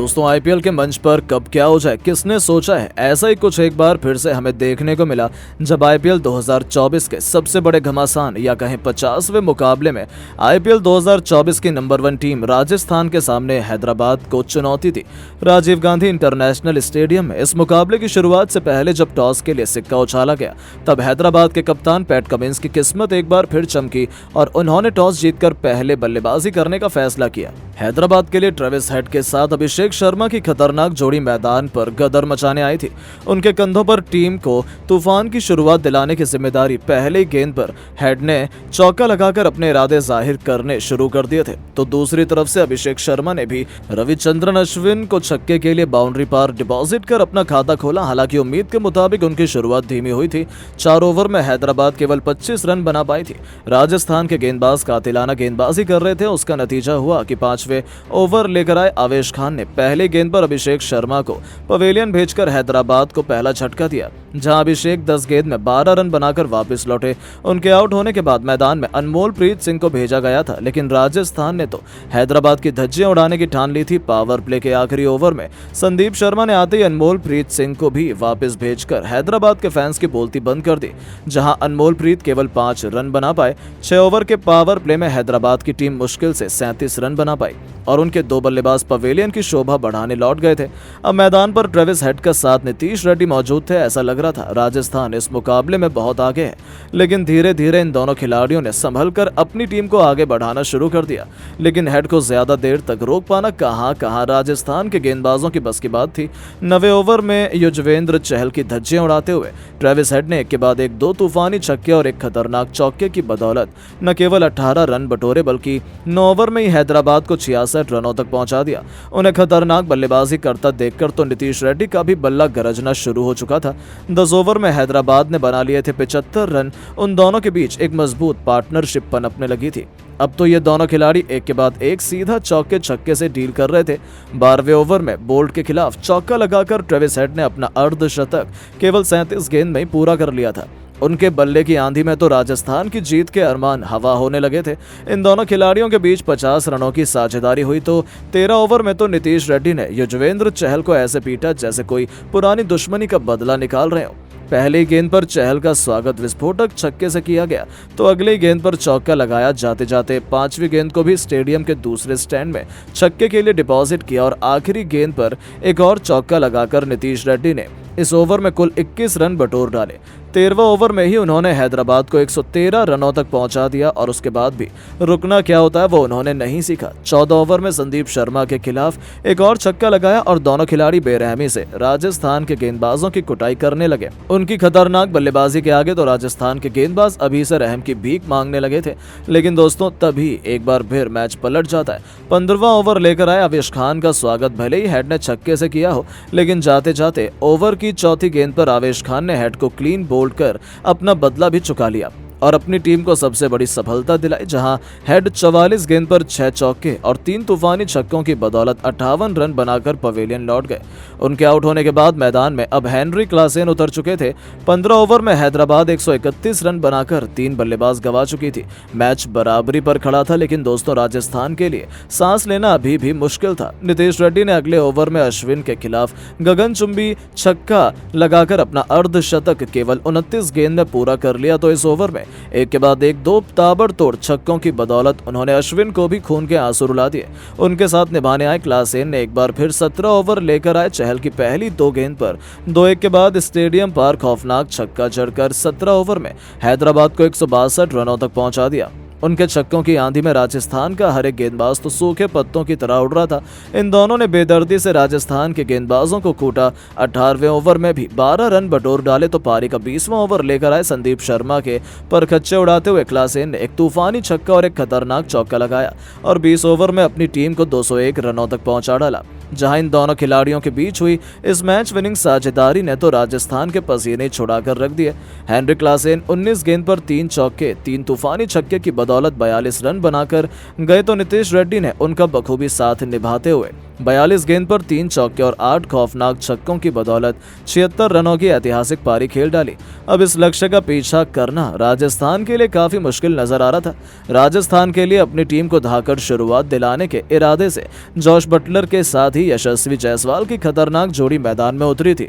दोस्तों आईपीएल के मंच पर कब क्या हो जाए किसने सोचा है। ऐसा ही कुछ एक बार फिर से हमें देखने को मिला जब आईपीएल 2024 के सबसे बड़े घमासान या कहें 50वें मुकाबले में आईपीएल 2024 की नंबर 1 टीम राजस्थान के सामने हैदराबाद को चुनौती थी। राजीव गांधी इंटरनेशनल स्टेडियम में इस मुकाबले की शुरुआत से पहले जब टॉस के लिए सिक्का उछाला गया तब हैदराबाद के कप्तान पैट कमिंस की किस्मत एक बार फिर चमकी और उन्होंने टॉस जीतकर पहले बल्लेबाजी करने का फैसला किया। हैदराबाद के लिए ट्रेविस हेड के साथ अभिषेक शर्मा की खतरनाक जोड़ी मैदान पर गदर मचाने आई थी। उनके कंधों पर टीम को तूफान की शुरुआत दिलाने की जिम्मेदारी पहले ही गेंद पर हेड ने चौका लगाकर अपने इरादे जाहिर करने शुरू कर दिए थे, तो दूसरी तरफ से अभिषेक शर्मा ने भी रविचंद्रन अश्विन को छक्के के लिए बाउंड्री पार डिपॉजिट कर अपना खाता खोला। हालांकि उम्मीद के मुताबिक उनकी शुरुआत धीमी हुई थी। 4 ओवर में हैदराबाद केवल 25 रन बना पाई थी। राजस्थान के गेंदबाज कातिलाना गेंदबाजी कर रहे थे। उसका नतीजा हुआ कि 5वें ओवर लेकर आए आवेश खान ने पहले गेंद पर अभिषेक शर्मा को पवेलियन भेजकर हैदराबाद को पहला झटका दिया, जहां अभिषेक 10 गेंद में 12 रन बनाकर वापस लौटे। उनके आउट होने के बाद मैदान में अनमोल प्रीत सिंह को भेजा गया था, लेकिन राजस्थान ने तो हैदराबाद की धज्जियां उड़ाने की ठान ली थी। पावर प्ले के आखिरी ओवर में संदीप शर्मा ने आते ही अनमोल प्रीत सिंह को भी वापस भेजकर हैदराबाद के फैंस की बोलती बंद कर दी, जहां अनमोल प्रीत केवल 5 रन बना पाए। 6 ओवर के पावर प्ले में हैदराबाद की टीम मुश्किल से 37 रन बना पाई और उनके 2 बल्लेबाज पवेलियन की शोभा बढ़ाने लौट गए थे। अब मैदान पर ट्रेविस हेड के साथ नीतीश रेड्डी मौजूद थे। ऐसा लग रहा था राजस्थान इस मुकाबले में बहुत आगे है, लेकिन धीरे धीरे इन दोनों खिलाड़ियों ने संभलकर अपनी टीम को आगे बढ़ाना शुरू कर दिया। लेकिन हेड को ज्यादा देर तक रोक पाना कहां राजस्थान के गेंदबाजों की बस की बात थी। 9वें ओवर में युजवेंद्र चहल की धज्जियां उड़ाते हुए ट्रेविस हेड ने एक के बाद एक 2 तूफानी छक्के और एक खतरनाक चौके की बदौलत न केवल 18 रन बटोरे बल्कि 9 ओवर में ही हैदराबाद को 66 रनों तक पहुंचा दिया। उन्हें खतरनाक बल्लेबाजी करता देखकर तो नीतीश रेड्डी का भी बल्ला गरजना शुरू हो चुका था। 10 ओवर में हैदराबाद ने बना लिए थे 75 रन। उन दोनों के बीच एक मजबूत पार्टनरशिप पनपने लगी थी। अब तो ये दोनों खिलाड़ी एक के बाद एक सीधा चौके छक्के से डील कर रहे थे। 12वें ओवर में बोल्ट के खिलाफ चौका लगाकर ट्रेविस हेड ने अपना अर्धशतक केवल 37 गेंद में ही पूरा कर लिया था। उनके बल्ले की आंधी में तो राजस्थान की जीत के अरमान हवा होने लगे थे। इन दोनों खिलाड़ियों के बीच 50 रनों की साझेदारी हुई तो 13 ओवर में तो नीतीश रेड्डी ने युजवेंद्र चहल को ऐसे पीटा जैसे कोई पुरानी दुश्मनी का बदला निकाल रहे हो। पहली गेंद पर चहल का स्वागत विस्फोटक छक्के से किया गया तो अगली गेंद पर चौका लगाया। जाते जाते 5वीं गेंद को भी स्टेडियम के दूसरे स्टैंड में छक्के के लिए डिपॉजिट किया और आखिरी गेंद पर एक और चौका लगाकर नीतीश रेड्डी ने इस ओवर में कुल 21 रन बटोर डाले। 13वें ओवर में ही उन्होंने हैदराबाद को 113 रनों तक पहुंचा दिया और उसके बाद भी रुकना क्या होता है वो उन्होंने नहीं सीखा। 14 ओवर में संदीप शर्मा के खिलाफ एक और छक्का लगाया और दोनों खिलाड़ी बेरहमी से राजस्थान के गेंदबाजों की कुटाई करने लगे। उनकी खतरनाक बल्लेबाजी के आगे तो राजस्थान के गेंदबाज अभी से रहम की भीख मांगने लगे थे। लेकिन दोस्तों तभी एक बार फिर मैच पलट जाता है। 15वां ओवर लेकर आए आवेश खान का स्वागत भले ही हेड ने छक्के से किया हो, लेकिन जाते जाते ओवर की चौथी गेंद पर आवेश खान ने हेड को क्लीन बोल्ड कर अपना बदला भी चुका लिया और अपनी टीम को सबसे बड़ी सफलता दिलाई, जहां हेड 44 गेंद पर 6 चौके और 3 तूफानी छक्कों की बदौलत 58 रन बनाकर पवेलियन लौट गए। उनके आउट होने के बाद मैदान में अब हेनरी क्लासेन उतर चुके थे। 15 ओवर में हैदराबाद 131 रन बनाकर 3 बल्लेबाज गंवा चुकी थी। मैच बराबरी पर खड़ा था, लेकिन दोस्तों राजस्थान के लिए सांस लेना अभी भी मुश्किल था। नीतीश रेड्डी ने अगले ओवर में अश्विन के खिलाफ गगनचुंबी छक्का लगाकर अपना अर्धशतक केवल 29 गेंद में पूरा कर लिया, तो इस ओवर में एक के बाद एक 2 ताबड़तोड़ छक्कों की बदौलत उन्होंने अश्विन को भी खून के आंसू रुला दिए। उनके साथ निभाने आए क्लासेन ने एक बार फिर 17 ओवर लेकर आए चहल की पहली 2 गेंद पर 2-1 के बाद स्टेडियम पर खौफनाक छक्का जड़कर 17 ओवर में हैदराबाद को 162 रनों तक पहुंचा दिया। उनके छक्कों की आंधी में राजस्थान का हर एक गेंदबाज तो सूखे पत्तों की तरह उड़ रहा था। इन दोनों ने बेदर्दी से राजस्थान के गेंदबाजों को कूटा। 18वें ओवर में भी 12 रन बटोर डाले तो पारी का 20वां ओवर लेकर आए संदीप शर्मा के परखच्चे उड़ाते हुए क्लासेन ने एक तूफानी छक्का और एक खतरनाक चौका लगाया और 20 ओवर में अपनी टीम को 201 रनों तक पहुंचा डाला। जहां इन दोनों खिलाड़ियों के बीच हुई इस मैच विनिंग साझेदारी ने तो राजस्थान के पसीने छुड़ाकर रख दिए। हेनरी क्लासेन 19 गेंद पर 3 चौके 3 तूफानी छक्के की बदौलत 42 रन बनाकर गए तो नीतीश रेड्डी ने उनका बखूबी साथ निभाते हुए 42 गेंद पर 3 चौके और 8 खौफनाक छक्कों की बदौलत 76 रनों की ऐतिहासिक पारी खेल डाली। अब इस लक्ष्य का पीछा करना राजस्थान के लिए काफी मुश्किल नजर आ रहा था। राजस्थान के लिए अपनी टीम को धाकड़ शुरुआत दिलाने के इरादे से जॉश बटलर के साथ ही यशस्वी जायसवाल की खतरनाक जोड़ी मैदान में उतरी थी।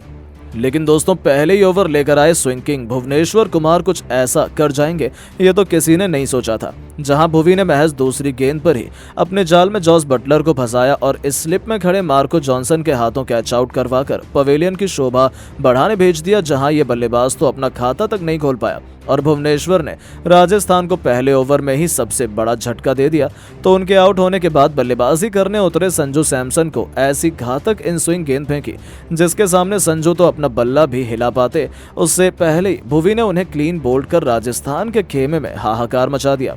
लेकिन दोस्तों, पहले ही ओवर लेकर आए स्विंग किंग भुवनेश्वर कुमार कुछ ऐसा कर जाएंगे ये तो किसी ने नहीं सोचा था। जहां भुवी ने महज दूसरी गेंद पर ही अपने जाल में जॉस बटलर को फंसाया और इस स्लिप में खड़े मार्को जॉनसन के हाथों कैच आउट करवाकर पवेलियन की शोभा बढ़ाने भेज दिया, जहां ये बल्लेबाज तो अपना खाता तक नहीं खोल पाया और भुवनेश्वर ने राजस्थान को पहले ओवर में ही सबसे बड़ा झटका दे दिया। तो उनके आउट होने के बाद बल्लेबाजी करने उतरे संजू सैमसन को ऐसी घातक इन स्विंग गेंद फेंकी जिसके सामने संजू तो अपना बल्ला भी हिला पाते उससे पहले ही भुवी ने उन्हें क्लीन बोल्ड कर राजस्थान के खेमे में हाहाकार मचा दिया,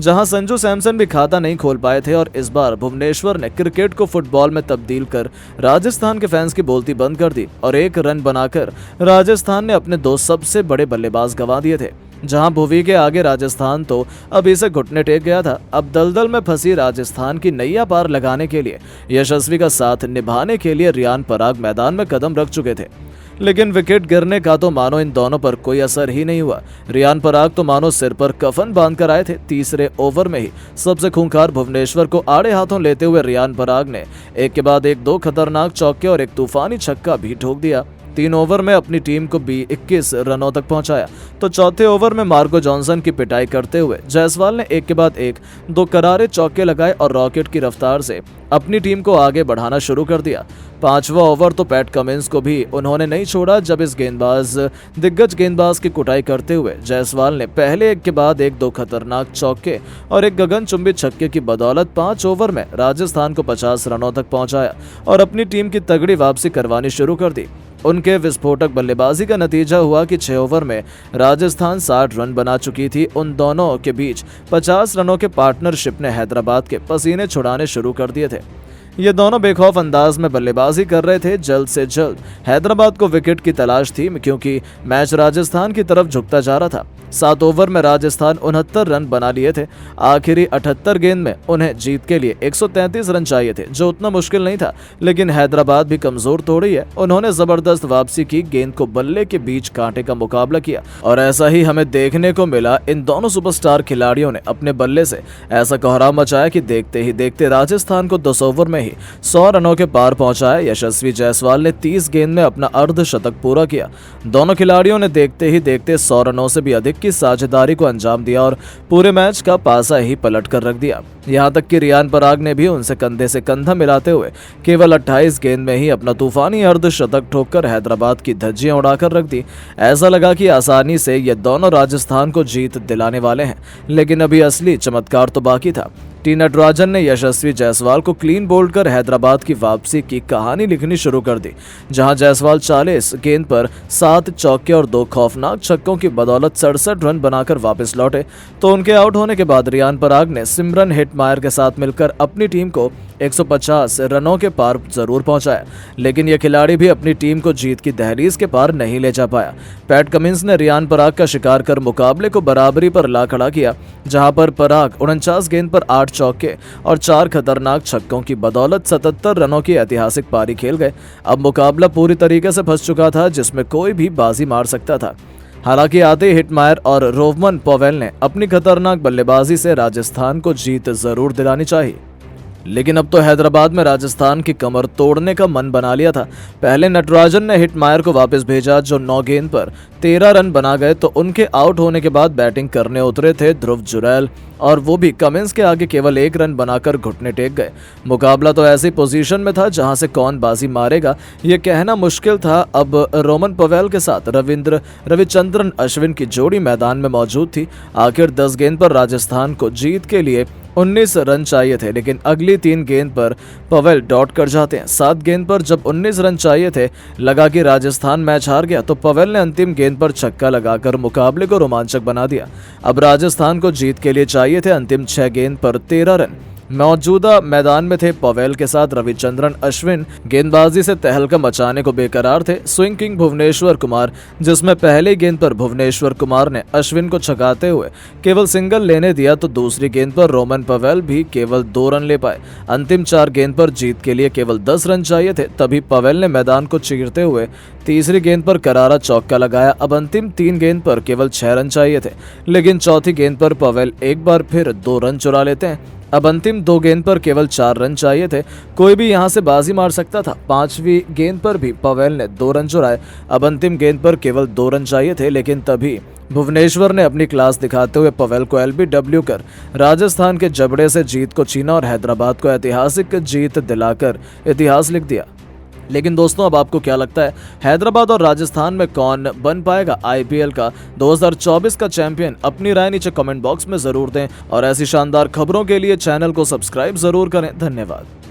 जहां संजू सैमसन भी खाता नहीं खोल पाए थे। और इस बार भुवनेश्वर ने क्रिकेट को फुटबॉल में तब्दील कर राजस्थान के फैंस की बोलती बंद कर दी और 1 रन बनाकर राजस्थान ने अपने 2 सबसे बड़े बल्लेबाज गंवा दिए थे। जहां भुवी के आगे राजस्थान तो अब इसे घुटने टेक गया था। अब दलदल में फंसी राजस्थान की नैया पार लगाने के लिए यशस्वी का साथ निभाने के लिए रियान पराग मैदान में कदम रख चुके थे। लेकिन विकेट गिरने का तो मानो इन दोनों पर कोई असर ही नहीं हुआ। रियान पराग तो मानो सिर पर कफन बांधकर आए थे। तीसरे ओवर में ही सबसे खूंखार भुवनेश्वर को आड़े हाथों लेते हुए रियान पराग ने एक के बाद एक 2 खतरनाक चौके और एक तूफानी छक्का भी ठोक दिया। 3 ओवर में अपनी टीम को 21 रनों तक पहुंचाया। तो चौथे ओवर में मार्को जॉनसन की पिटाई करते हुए जायसवाल ने एक के बाद एक 2 करारे चौके लगाए और रॉकेट की रफ्तार से अपनी टीम को आगे बढ़ाना शुरू कर दिया। 5वां ओवर तो पैट कमिंस को भी उन्होंने नहीं छोड़ा, जब इस दिग्गज गेंदबाज की कुटाई करते हुए जायसवाल ने पहले एक के बाद एक 2 खतरनाक चौके और एक गगनचुंबी छक्के की बदौलत 5 ओवर में राजस्थान को 50 रनों तक पहुंचाया और अपनी टीम की तगड़ी वापसी करवानी शुरू कर दी। उनके विस्फोटक बल्लेबाजी का नतीजा हुआ कि 6 ओवर में राजस्थान 60 रन बना चुकी थी। उन दोनों के बीच 50 रनों के पार्टनरशिप ने हैदराबाद के पसीने छुड़ाने शुरू कर दिए थे। ये दोनों बेखौफ अंदाज में बल्लेबाजी कर रहे थे। जल्द से जल्द हैदराबाद को विकेट की तलाश थी क्योंकि मैच राजस्थान की तरफ झुकता जा रहा था। 7 ओवर में राजस्थान 69 रन बना लिए थे। आखिरी 78 गेंद में उन्हें जीत के लिए 133 रन चाहिए थे, जो उतना मुश्किल नहीं था। लेकिन हैदराबाद भी कमजोर थोड़ी है। उन्होंने जबरदस्त वापसी की, गेंद को बल्ले के बीच कांटे का मुकाबला किया और ऐसा ही हमें देखने को मिला। इन दोनों सुपरस्टार खिलाड़ियों ने अपने बल्ले से ऐसा कोहराम मचाया कि देखते ही देखते राजस्थान को 10 ओवर में 100 रनों के पार पहुंचाया। यशस्वी जायसवाल ने 30 गेंद में अपना अर्धशतक पूरा किया। दोनों खिलाड़ियों ने देखते ही देखते 100 रनों से भी अधिक की साझेदारी को अंजाम दिया और पूरे मैच का पासा ही पलट कर रख दिया। यहां तक कि रियान पराग ने भी उनसे कंधे से कंधा मिलाते हुए केवल 28 गेंद में ही अपना तूफानी अर्धशतक ठोककर हैदराबाद की धज्जियां उड़ाकर रख दी। ऐसा लगा कि आसानी से ये दोनों राजस्थान को जीत दिलाने वाले हैं, लेकिन अभी असली चमत्कार तो बाकी था। टी नटराजन ने यशस्वी जायसवाल को क्लीन बोल्ड कर हैदराबाद की वापसी की कहानी लिखनी शुरू कर दी, जहां जायसवाल 40 गेंद पर 7 चौके और 2 खौफनाक छक्कों की बदौलत 67 रन बनाकर वापस लौटे। तो उनके आउट होने के बाद रियान पराग ने सिमरन हिटमायर के साथ मिलकर अपनी टीम को 150 रनों के पार जरूर पहुंचाया, लेकिन यह खिलाड़ी भी अपनी टीम को जीत की दहलीज के पार नहीं ले जा पाया। पैट कमिंस ने रियान पराग का शिकार कर मुकाबले को बराबरी पर ला खड़ा किया, जहां पर पराग 49 गेंद पर 8 चौके और 4 खतरनाक छक्कों की बदौलत 77 रनों की ऐतिहासिक पारी खेल गए। अब मुकाबला पूरी तरीके से फंस चुका था, जिसमें कोई भी बाजी मार सकता था। हालांकि आते हिटमायर और रोवमन पवेल ने अपनी खतरनाक बल्लेबाजी से राजस्थान को जीत जरूर दिलानी चाहिए, लेकिन अब तो हैदराबाद में राजस्थान की कमर तोड़ने का मन बना लिया था। पहले नटराजन ने हिटमायर को वापस भेजा, जो 9 गेंद पर 13 रन बना गए। तो उनके आउट होने के बाद बैटिंग करने उतरे थे ध्रुव जुरैल, और वो भी कमिंस के आगे केवल 1 रन बनाकर घुटने टेक गए। मुकाबला तो ऐसी पोजीशन में था जहां से कौन बाजी मारेगा ये कहना मुश्किल था। अब रोमन पवेल के साथ रविचंद्रन अश्विन की जोड़ी मैदान में मौजूद थी। आखिर 10 गेंद पर राजस्थान को जीत के लिए 19 रन चाहिए थे, लेकिन अगली 3 गेंद पर पवेल डॉट कर जाते हैं। 7 गेंद पर जब 19 रन चाहिए थे, लगा कि राजस्थान मैच हार गया, तो पवेल ने अंतिम गेंद पर छक्का लगाकर मुकाबले को रोमांचक बना दिया। अब राजस्थान को जीत के लिए चाहिए थे अंतिम 6 गेंद पर 13 रन। मौजूदा मैदान में थे पवेल के साथ रविचंद्रन अश्विन गेंदबाजी से तहलका मचाने को बेकरार थे। स्विंग किंग भुवनेश्वर कुमार, जिसमें पहली गेंद पर भुवनेश्वर कुमार ने अश्विन को छकाते हुए केवल सिंगल लेने दिया तो दूसरी गेंद पर रोमन पवेल भी केवल 2 रन ले पाए। अंतिम 4 गेंद पर जीत के लिए केवल 10 रन चाहिए थे, तभी पवेल ने मैदान को चीरते हुए तीसरी गेंद पर करारा चौका लगाया। अब अंतिम 3 गेंद पर केवल 6 रन चाहिए थे, लेकिन चौथी गेंद पर पवेल एक बार फिर 2 रन चुरा लेते हैं। अब अंतिम 2 गेंद पर केवल 4 रन चाहिए थे, कोई भी यहां से बाजी मार सकता था। 5वीं गेंद पर भी पवेल ने 2 रन चुराए। अब अंतिम गेंद पर केवल 2 रन चाहिए थे, लेकिन तभी भुवनेश्वर ने अपनी क्लास दिखाते हुए पवेल को एलबीडब्ल्यू कर राजस्थान के जबड़े से जीत को छीना और हैदराबाद को ऐतिहासिक जीत दिलाकर इतिहास लिख दिया। लेकिन दोस्तों, अब आपको क्या लगता है, हैदराबाद और राजस्थान में कौन बन पाएगा आईपीएल का 2024 का चैंपियन? अपनी राय नीचे कमेंट बॉक्स में जरूर दें और ऐसी शानदार खबरों के लिए चैनल को सब्सक्राइब जरूर करें। धन्यवाद।